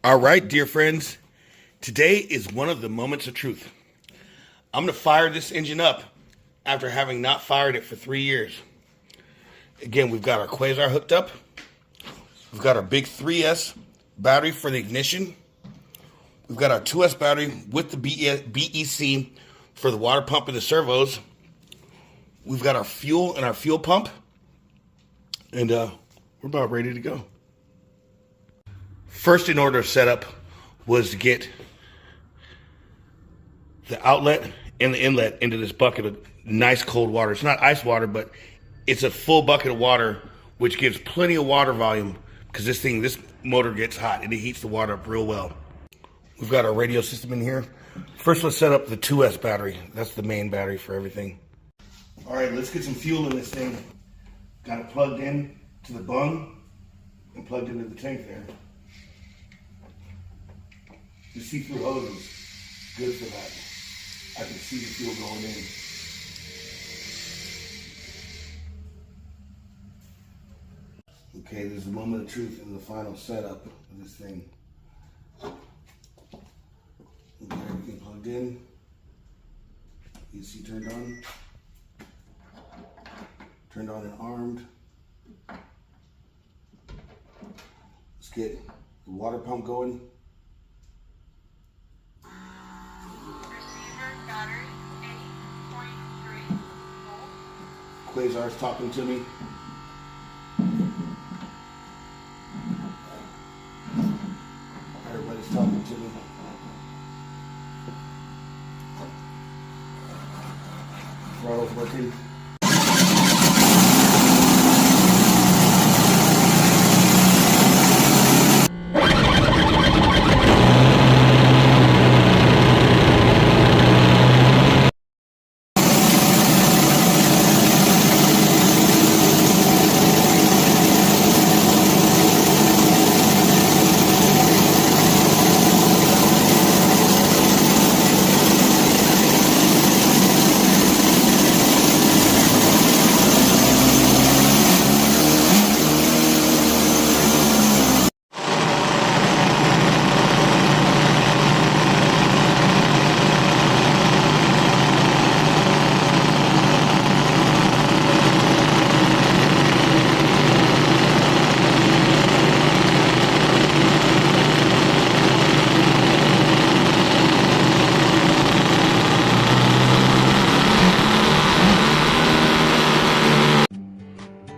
All right, dear friends, today is one of the moments of truth. I'm going to fire this engine up after having not fired it for 3 years. Again, we've got our quasar hooked up. We've got our big 3S battery for the ignition. We've got our 2S battery with the BEC for the water pump and the servos. We've got our fuel and our fuel pump. And we're about ready to go. First in order of setup was to get the outlet and the inlet into this bucket of nice cold water. It's not ice water, but it's a full bucket of water, which gives plenty of water volume because this motor gets hot and it heats the water up real well. We've got our radio system in here. First, let's set up the 2S battery. That's the main battery for everything. All right, let's get some fuel in this thing. Got it plugged in to the bung and plugged into the tank there. The see-through hose is good for that. I can see the fuel going in. Okay, there's the moment of truth in the final setup of this thing. Got everything plugged in. AC turned on. Turned on and armed. Let's get the water pump going. Quasar's talking to me. Everybody's talking to me. Throttle's working.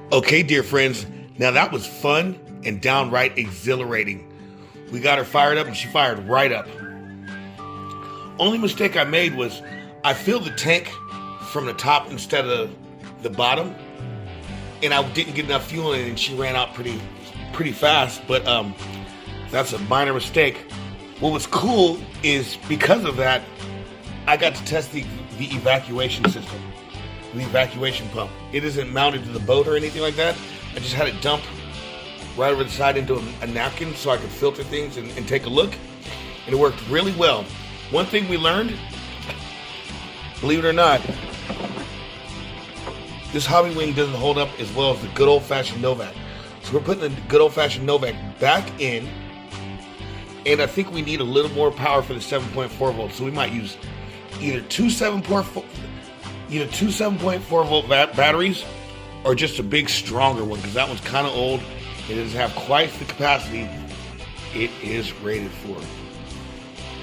Okay, dear friends, now that was fun and downright exhilarating. We got her fired up and she fired right up. Only mistake I made was I filled the tank from the top instead of the bottom, and I didn't get enough fuel in it and she ran out pretty fast, but that's a minor mistake. What was cool is because of that, I got to test the evacuation system. The evacuation pump. It isn't mounted to the boat or anything like that. I just had it dump right over the side into a napkin so I could filter things and take a look. And it worked really well. One thing we learned, believe it or not, this hobby wing doesn't hold up as well as the good old-fashioned Novak. So we're putting the good old-fashioned Novak back in, and I think we need a little more power for the 7.4 volts. So we might use either two 7.4 volt batteries or just a big stronger one, because that one's kind of old. It doesn't have quite the capacity it is rated for.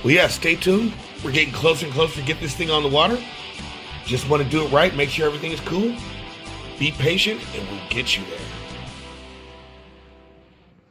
Well, yeah, stay tuned. We're getting closer and closer to get this thing on the water. Just want to do it right, make sure everything is cool. Be patient, and we'll get you there.